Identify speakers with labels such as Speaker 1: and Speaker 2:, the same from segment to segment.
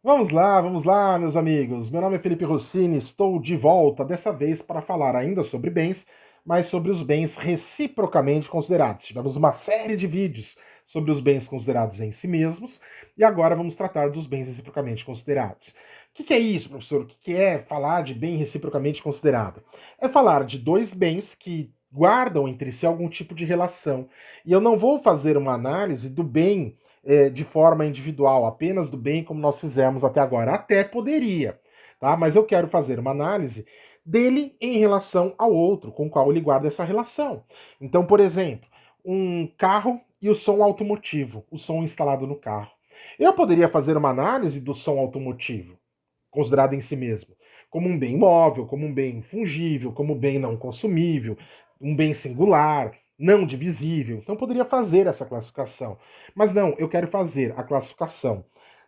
Speaker 1: Vamos lá, meus amigos. Meu nome é Felipe Rossini, estou de volta, dessa vez para falar ainda sobre bens, mas sobre os bens reciprocamente considerados. Tivemos uma série de vídeos sobre os bens considerados em si mesmos, e agora vamos tratar dos bens reciprocamente considerados. O que é isso, professor? O que é falar de bem reciprocamente considerado? É falar de dois bens que guardam entre si algum tipo de relação. E eu não vou fazer uma análise do bem de forma individual, apenas do bem, como nós fizemos até agora. Até poderia, tá? Mas eu quero fazer uma análise dele em relação ao outro, com o qual ele guarda essa relação. Então, por exemplo, um carro e o som automotivo, o som instalado no carro. Eu poderia fazer uma análise do som automotivo, considerado em si mesmo, como um bem móvel, como um bem fungível, como um bem não consumível, um bem singular, não divisível. Então poderia fazer essa classificação. Mas não, eu quero fazer a classificação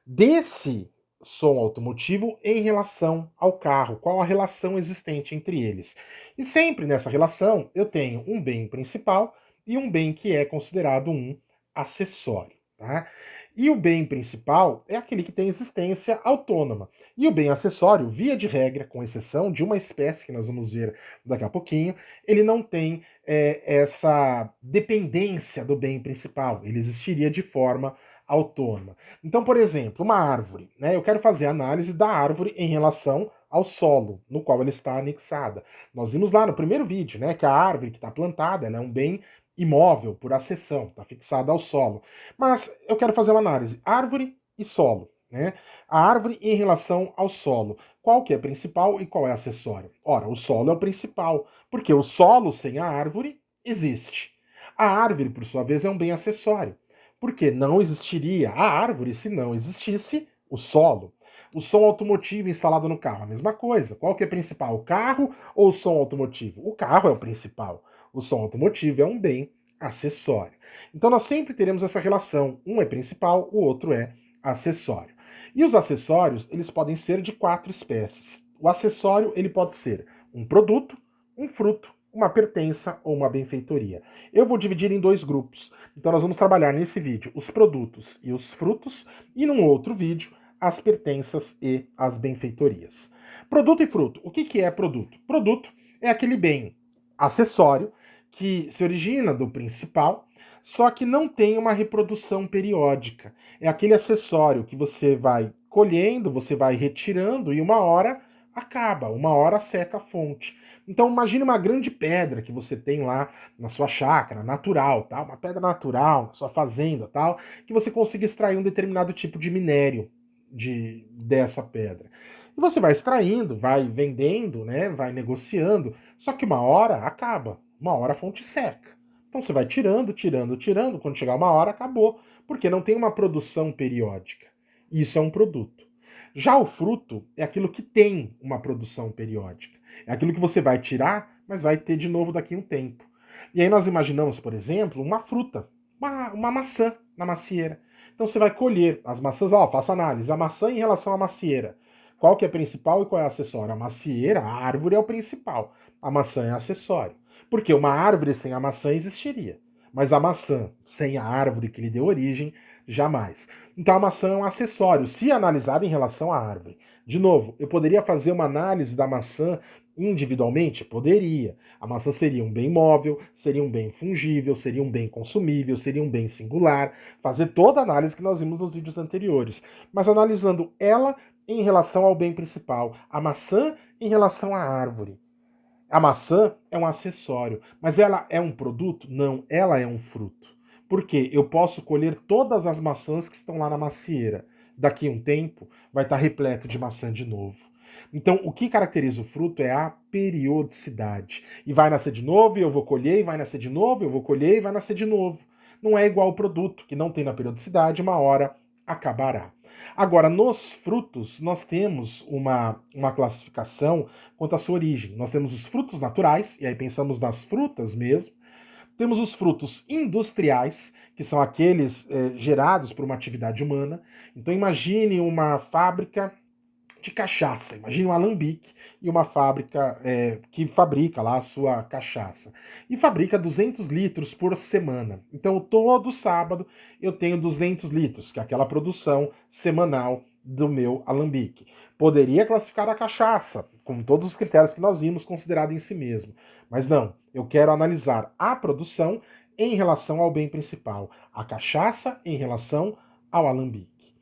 Speaker 1: desse som automotivo em relação ao carro, qual a relação existente entre eles. E sempre nessa relação eu tenho um bem principal e um bem que é considerado um acessório. Tá? E o bem principal é aquele que tem existência autônoma. E o bem acessório, via de regra, com exceção de uma espécie que nós vamos ver daqui a pouquinho, ele não tem essa dependência do bem principal. Ele existiria de forma autônoma. Então, por exemplo, uma árvore. Né? Eu quero fazer a análise da árvore em relação ao solo, no qual ela está anexada. Nós vimos lá no primeiro vídeo, né, que a árvore que está plantada é um bem imóvel por acessão, está fixada ao solo. Mas eu quero fazer uma análise árvore e solo, né? A árvore em relação ao solo. Qual que é principal e qual é acessório? Ora, o solo é o principal, porque o solo sem a árvore existe. A árvore, por sua vez, é um bem acessório, porque não existiria a árvore se não existisse o solo. O som automotivo instalado no carro, a mesma coisa. Qual que é principal, o carro ou o som automotivo? O carro é o principal. O som automotivo é um bem acessório. Então nós sempre teremos essa relação. Um é principal, o outro é acessório. E os acessórios, eles podem ser de quatro espécies. O acessório, ele pode ser um produto, um fruto, uma pertença ou uma benfeitoria. Eu vou dividir em dois grupos. Então nós vamos trabalhar nesse vídeo os produtos e os frutos e num outro vídeo as pertenças e as benfeitorias. Produto e fruto. O que é produto? Produto é aquele bem acessório que se origina do principal, só que não tem uma reprodução periódica. É aquele acessório que você vai colhendo, você vai retirando e uma hora acaba, uma hora seca a fonte. Então imagine uma grande pedra que você tem lá na sua chácara, natural, tá? Uma pedra natural, na sua fazenda, tal, que você consiga extrair um determinado tipo de minério dessa pedra. E você vai extraindo, vai vendendo, né? Vai negociando, só que uma hora acaba, uma hora a fonte seca. Então você vai tirando, tirando, tirando, quando chegar uma hora acabou, porque não tem uma produção periódica. Isso é um produto. Já o fruto é aquilo que tem uma produção periódica. É aquilo que você vai tirar, mas vai ter de novo daqui a um tempo. E aí nós imaginamos, por exemplo, uma fruta, uma maçã na macieira. Então você vai colher as maçãs, ó, faça análise, a maçã em relação à macieira. Qual que é principal e qual é acessório? A macieira, a árvore é o principal, a maçã é acessório. Porque uma árvore sem a maçã existiria, mas a maçã sem a árvore que lhe deu origem, jamais. Então a maçã é um acessório, se analisada em relação à árvore. De novo, eu poderia fazer uma análise da maçã individualmente? Poderia. A maçã seria um bem móvel, seria um bem fungível, seria um bem consumível, seria um bem singular. Fazer toda a análise que nós vimos nos vídeos anteriores. Mas analisando ela em relação ao bem principal, a maçã em relação à árvore. A maçã é um acessório, mas ela é um produto? Não, ela é um fruto. Por quê? Eu posso colher todas as maçãs que estão lá na macieira. Daqui a um tempo vai estar repleto de maçã de novo. Então, o que caracteriza o fruto é a periodicidade. E vai nascer de novo, e eu vou colher, e vai nascer de novo, eu vou colher, e vai nascer de novo. Não é igual ao produto, que não tem na periodicidade, uma hora acabará. Agora, nos frutos, nós temos uma classificação quanto à sua origem. Nós temos os frutos naturais, e aí pensamos nas frutas mesmo. Temos os frutos industriais, que são aqueles gerados por uma atividade humana. Então imagine uma fábrica de cachaça. Imagine um alambique e uma fábrica que fabrica lá a sua cachaça. E fabrica 200 litros por semana. Então todo sábado eu tenho 200 litros, que é aquela produção semanal do meu alambique. Poderia classificar a cachaça, com todos os critérios que nós vimos, considerado em si mesmo. Mas não, eu quero analisar a produção em relação ao bem principal, a cachaça em relação ao alambique.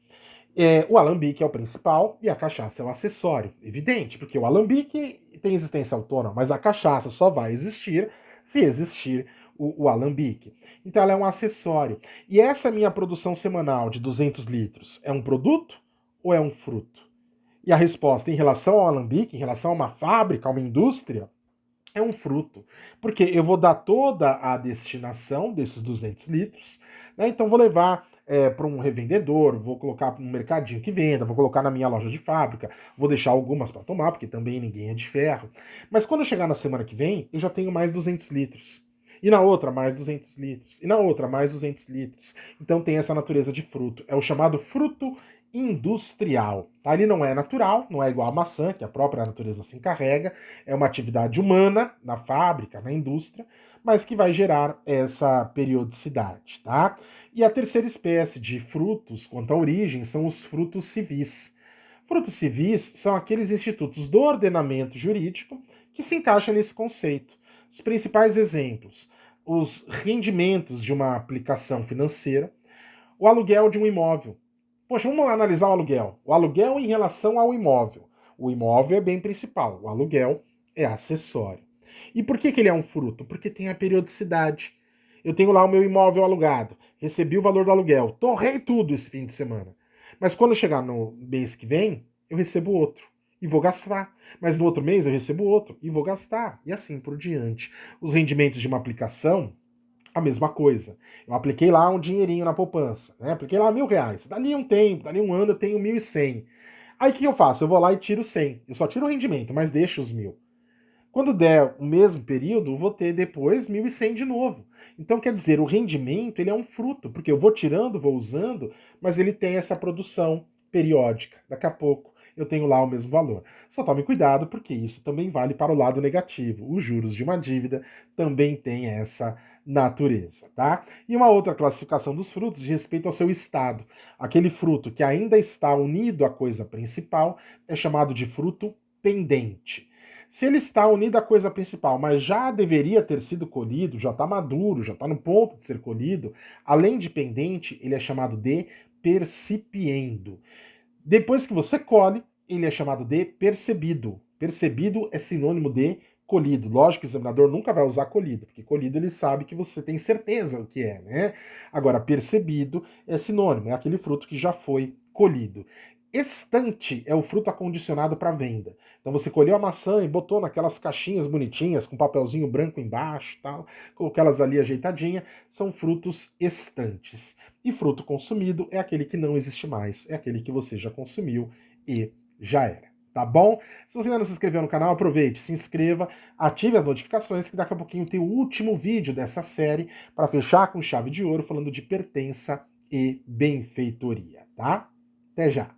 Speaker 1: O alambique é o principal e a cachaça é o acessório. Evidente, porque o alambique tem existência autônoma, mas a cachaça só vai existir se existir o alambique. Então ela é um acessório. E essa minha produção semanal de 200 litros é um produto ou é um fruto? E a resposta em relação ao alambique, em relação a uma fábrica, a uma indústria, é um fruto. Porque eu vou dar toda a destinação desses 200 litros, né? Então vou levar para um revendedor, vou colocar para um mercadinho que venda, vou colocar na minha loja de fábrica, vou deixar algumas para tomar, porque também ninguém é de ferro. Mas quando eu chegar na semana que vem, eu já tenho mais 200 litros. E na outra, mais 200 litros. E na outra, mais 200 litros. Então tem essa natureza de fruto. É o chamado fruto industrial. Tá? Ele não é natural, não é igual a maçã, que a própria natureza se encarrega, é uma atividade humana na fábrica, na indústria, mas que vai gerar essa periodicidade. Tá? E a terceira espécie de frutos, quanto à origem, são os frutos civis. Frutos civis são aqueles institutos do ordenamento jurídico que se encaixam nesse conceito. Os principais exemplos: os rendimentos de uma aplicação financeira, o aluguel de um imóvel. Poxa, vamos analisar o aluguel. O aluguel em relação ao imóvel. O imóvel é bem principal, o aluguel é acessório. E por que ele é um fruto? Porque tem a periodicidade. Eu tenho lá o meu imóvel alugado, recebi o valor do aluguel, torrei tudo esse fim de semana. Mas quando chegar no mês que vem, eu recebo outro e vou gastar. Mas no outro mês eu recebo outro e vou gastar. E assim por diante. Os rendimentos de uma aplicação, a mesma coisa. Eu apliquei lá um dinheirinho na poupança, né? Apliquei lá R$ 1.000. Dali um tempo, dali um ano eu tenho 1.100. Aí o que eu faço? Eu vou lá e tiro 100. Eu só tiro o rendimento, mas deixo os 1.000. Quando der o mesmo período, eu vou ter depois 1.100 de novo. Então, quer dizer, o rendimento ele é um fruto, porque eu vou tirando, vou usando, mas ele tem essa produção periódica. Daqui a pouco eu tenho lá o mesmo valor. Só tome cuidado, porque isso também vale para o lado negativo. Os juros de uma dívida também tem essa natureza, tá? E uma outra classificação dos frutos de respeito ao seu estado. Aquele fruto que ainda está unido à coisa principal é chamado de fruto pendente. Se ele está unido à coisa principal, mas já deveria ter sido colhido, já está maduro, já está no ponto de ser colhido, além de pendente, ele é chamado de percipiendo. Depois que você colhe, ele é chamado de percebido. Percebido é sinônimo de colhido. Lógico que o examinador nunca vai usar colhido, porque colhido ele sabe que você tem certeza o que é, né? Agora, percebido é sinônimo, é aquele fruto que já foi colhido. Estante é o fruto acondicionado para venda. Então você colheu a maçã e botou naquelas caixinhas bonitinhas com papelzinho branco embaixo, tal, colocou elas ali ajeitadinha, são frutos estantes. E fruto consumido é aquele que não existe mais, é aquele que você já consumiu e já era. Tá bom? Se você ainda não se inscreveu no canal, aproveite, se inscreva, ative as notificações que daqui a pouquinho tem o último vídeo dessa série para fechar com chave de ouro falando de pertença e benfeitoria, tá? Até já!